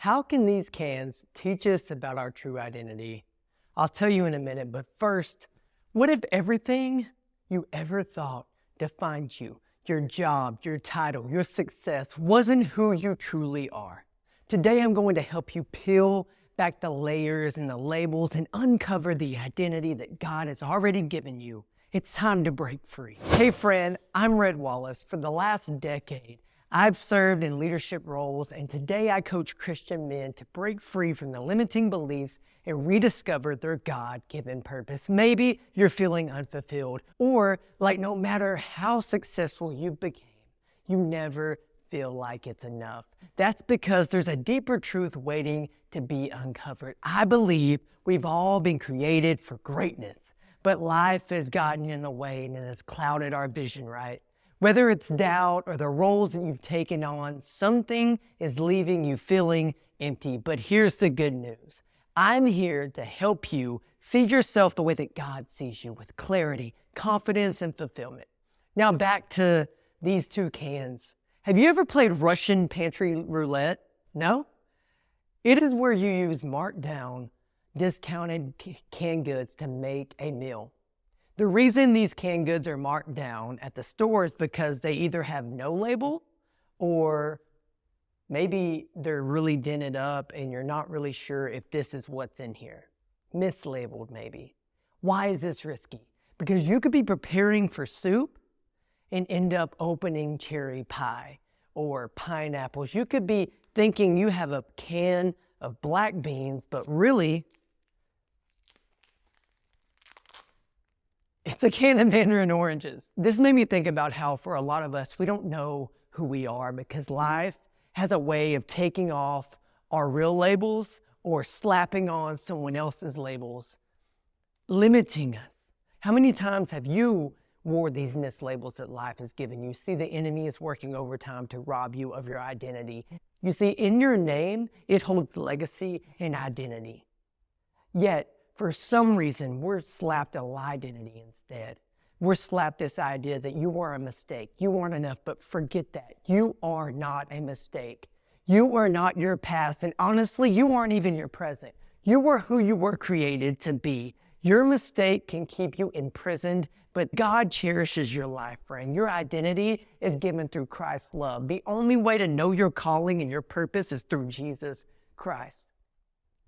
How can these cans teach us about our true identity? I'll tell you in a minute, but first, what if everything you ever thought defined you, your job, your title, your success, wasn't who you truly are? Today, I'm going to help you peel back the layers and the labels and uncover the identity that God has already given you. It's time to break free. Hey friend, I'm Wallace. For the last decade, I've served in leadership roles, and today I coach Christian men to break free from the limiting beliefs and rediscover their God-given purpose. Maybe you're feeling unfulfilled, or like no matter how successful you became, you never feel like it's enough. That's because there's a deeper truth waiting to be uncovered. I believe we've all been created for greatness, but life has gotten in the way and it has clouded our vision, right? Whether it's doubt or the roles that you've taken on, something is leaving you feeling empty. But here's the good news. I'm here to help you see yourself the way that God sees you, with clarity, confidence, and fulfillment. Now back to these two cans. Have you ever played Russian Pantry Roulette? No? It is where you use marked down, discounted canned goods to make a meal. The reason these canned goods are marked down at the store is because they either have no label, or maybe they're really dented up and you're not really sure if this is what's in here. Mislabeled maybe. Why is this risky? Because you could be preparing for soup and end up opening cherry pie or pineapples. You could be thinking you have a can of black beans, but really it's a can of mandarin oranges. This made me think about how for a lot of us, we don't know who we are because life has a way of taking off our real labels or slapping on someone else's labels, limiting us. How many times have you wore these mislabels that life has given you? See, the enemy is working overtime to rob you of your identity. You see, in your name, it holds legacy and identity. Yet, for some reason, we're slapped a lie identity instead. We're slapped this idea that you are a mistake. You aren't enough, but forget that. You are not a mistake. You are not your past, and honestly, you aren't even your present. You are who you were created to be. Your mistake can keep you imprisoned, but God cherishes your life, friend. Your identity is given through Christ's love. The only way to know your calling and your purpose is through Jesus Christ.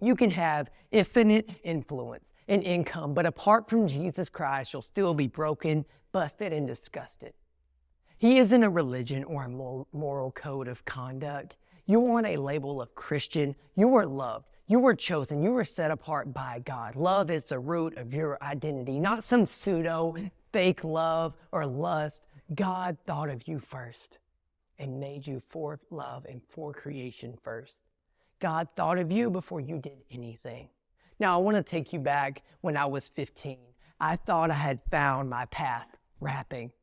You can have infinite influence and income, but apart from Jesus Christ, you'll still be broken, busted, and disgusted. He isn't a religion or a moral code of conduct. You aren't a label of Christian. You are loved. You were chosen. You were set apart by God. Love is the root of your identity, not some pseudo fake love or lust. God thought of you first and made you for love and for creation first. God thought of you before you did anything. Now, I want to take you back when I was 15. I thought I had found my path, rapping.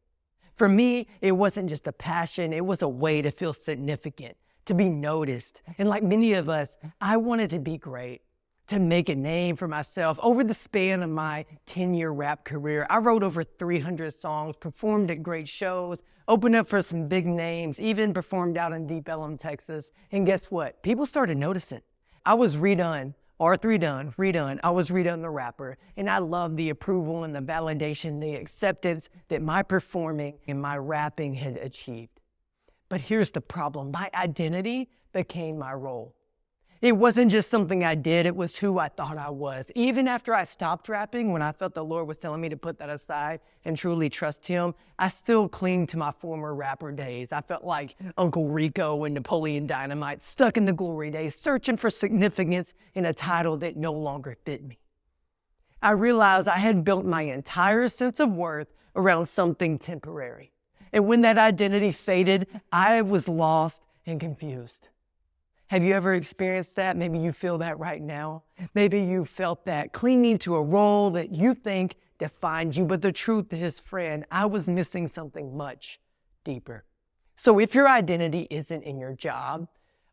For me, it wasn't just a passion. It was a way to feel significant, to be noticed. And like many of us, I wanted to be great, to make a name for myself. Over the span of my 10-year rap career, I wrote over 300 songs, performed at great shows, opened up for some big names, even performed out in Deep Ellum, Texas. And guess what? People started noticing. I was redone. I was redone the rapper. And I loved the approval and the validation, the acceptance that my performing and my rapping had achieved. But here's the problem. My identity became my role. It wasn't just something I did, it was who I thought I was. Even after I stopped rapping, when I felt the Lord was telling me to put that aside and truly trust Him, I still cling to my former rapper days. I felt like Uncle Rico and Napoleon Dynamite, stuck in the glory days, searching for significance in a title that no longer fit me. I realized I had built my entire sense of worth around something temporary. And when that identity faded, I was lost and confused. Have you ever experienced that? Maybe you feel that right now. Maybe you felt that, clinging to a role that you think defines you. But the truth is, friend, I was missing something much deeper. So if your identity isn't in your job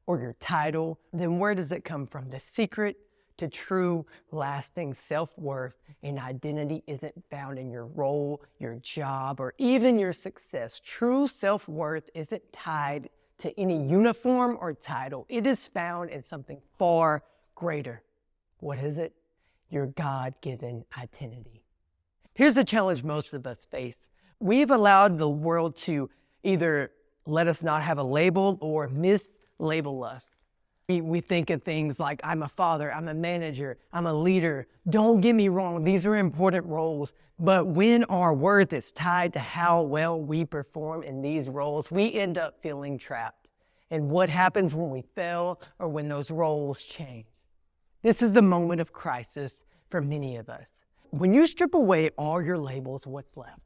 or your title, then where does it come from? The secret to true, lasting self-worth and identity isn't found in your role, your job, or even your success. True self-worth isn't tied to any uniform or title. It is found in something far greater. What is it? Your God-given identity. Here's the challenge most of us face. We've allowed the world to either let us not have a label or mislabel us. We think of things like, I'm a father, I'm a manager, I'm a leader. Don't get me wrong, these are important roles. But when our worth is tied to how well we perform in these roles, we end up feeling trapped. And what happens when we fail or when those roles change? This is the moment of crisis for many of us. When you strip away all your labels, what's left?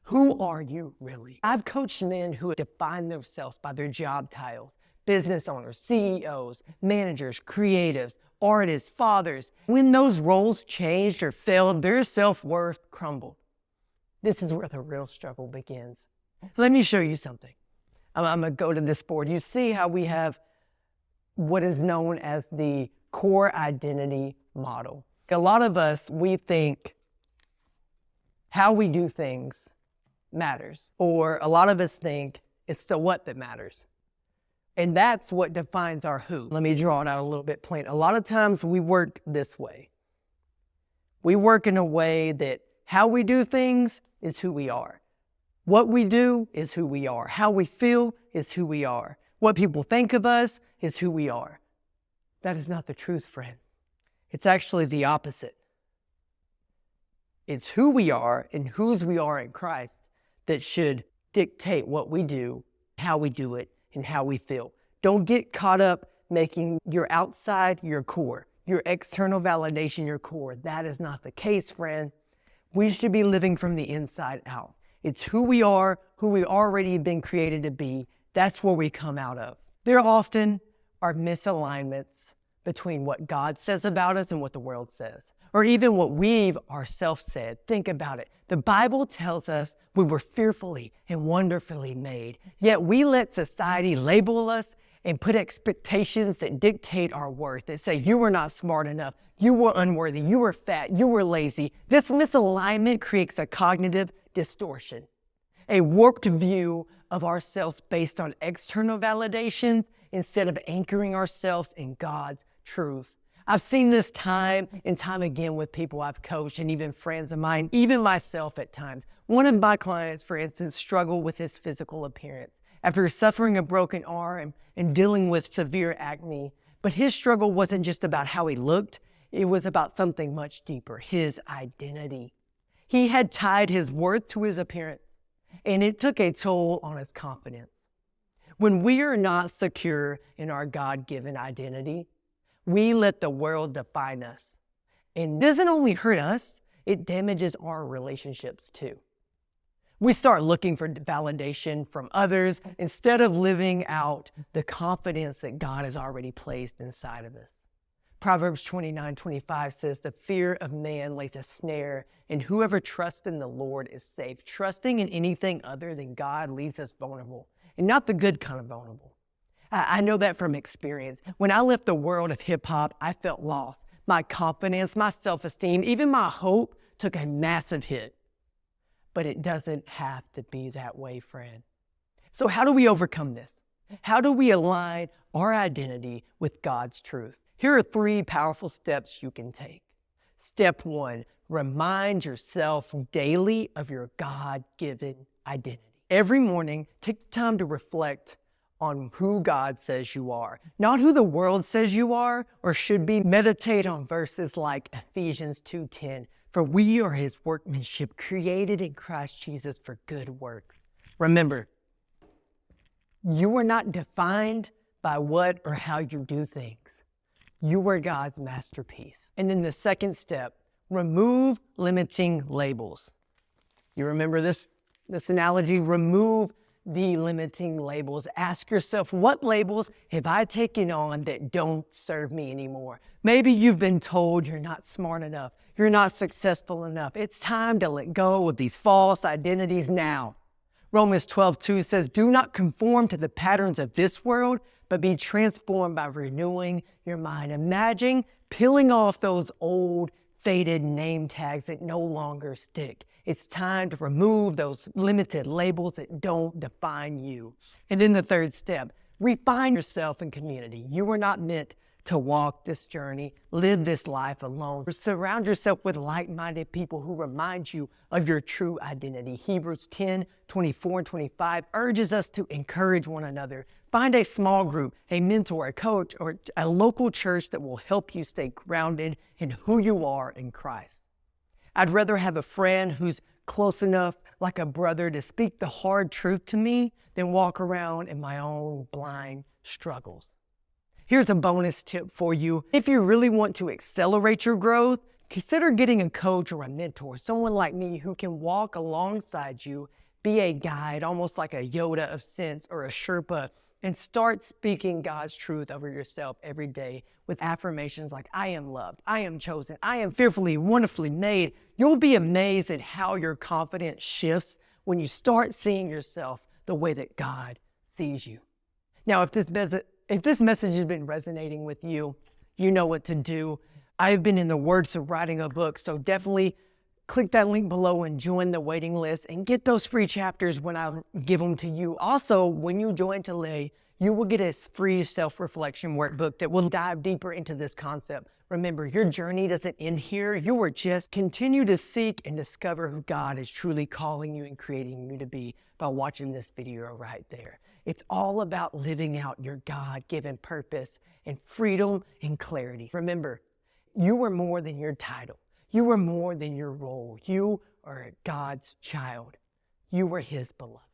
Who are you really? I've coached men who define themselves by their job titles. Business owners, CEOs, managers, creatives, artists, fathers. When those roles changed or failed, their self-worth crumbled. This is where the real struggle begins. Let me show you something. I'm going to go to this board. You see how we have what is known as the core identity model. A lot of us, we think how we do things matters, or a lot of us think it's the what that matters. And that's what defines our who. Let me draw it out a little bit plain. A lot of times we work this way. We work in a way that how we do things is who we are. What we do is who we are. How we feel is who we are. What people think of us is who we are. That is not the truth, friend. It's actually the opposite. It's who we are and whose we are in Christ that should dictate what we do, how we do it, and how we feel. Don't get caught up making your outside your core, your external validation your core. That is not the case, friend. We should be living from the inside out. It's who we are, who we already been created to be. That's where we come out of. There often are misalignments between what God says about us and what the world says, or even what we've ourselves said. Think about it. The Bible tells us we were fearfully and wonderfully made, yet we let society label us and put expectations that dictate our worth, that say you were not smart enough, you were unworthy, you were fat, you were lazy. This misalignment creates a cognitive distortion, a warped view of ourselves based on external validations instead of anchoring ourselves in God's truth. I've seen this time and time again with people I've coached and even friends of mine, even myself at times. One of my clients, for instance, struggled with his physical appearance after suffering a broken arm and dealing with severe acne. But his struggle wasn't just about how he looked. It was about something much deeper, his identity. He had tied his worth to his appearance, and it took a toll on his confidence. When we are not secure in our God-given identity, we let the world define us. And it doesn't only hurt us, it damages our relationships too. We start looking for validation from others instead of living out the confidence that God has already placed inside of us. Proverbs 29:25 says, the fear of man lays a snare, and whoever trusts in the Lord is safe. Trusting in anything other than God leaves us vulnerable, and not the good kind of vulnerable. I know that from experience. When I left the world of hip-hop, I felt lost. My confidence, my self-esteem, even my hope took a massive hit. But it doesn't have to be that way, friend. So how do we overcome this? How do we align our identity with God's truth? Here are 3 powerful steps you can take. Step 1, remind yourself daily of your God-given identity. Every morning, take time to reflect on who God says you are, not who the world says you are or should be. Meditate on verses like Ephesians 2:10, for we are his workmanship, created in Christ Jesus for good works. Remember, you are not defined by what or how you do things. You are God's masterpiece. And then the second step, remove limiting labels. You remember this analogy? Remove the limiting labels. Ask yourself, what labels have I taken on that don't serve me anymore? Maybe you've been told you're not smart enough, you're not successful enough. It's time to let go of these false identities now. Romans 12:2 says, do not conform to the patterns of this world, but be transformed by renewing your mind. Imagine peeling off those old, faded name tags that no longer stick. It's time to remove those limited labels that don't define you. And then the third step, Refine yourself in community. You were not meant to walk this journey, live this life alone. Surround yourself with like-minded people who remind you of your true identity. Hebrews 10:24 and 25 urges us to encourage one another. Find a small group, a mentor, a coach, or a local church that will help you stay grounded in who you are in Christ. I'd rather have a friend who's close enough, like a brother, to speak the hard truth to me than walk around in my own blind struggles. Here's a bonus tip for you. If you really want to accelerate your growth, consider getting a coach or a mentor, someone like me who can walk alongside you, be a guide, almost like a Yoda of sense or a Sherpa, and start speaking God's truth over yourself every day with affirmations like, I am loved, I am chosen, I am fearfully, wonderfully made. You'll be amazed at how your confidence shifts when you start seeing yourself the way that God sees you. Now, if this message has been resonating with you, you know what to do. I've been in the works of writing a book, so definitely click that link below and join the waiting list and get those free chapters when I give them to you. Also, when you join today, you will get a free self-reflection workbook that will dive deeper into this concept. Remember, your journey doesn't end here. You are just continue to seek and discover who God is truly calling you and creating you to be by watching this video right there. It's all about living out your God-given purpose and freedom and clarity. Remember, you are more than your title. You are more than your role. You are God's child. You are His beloved.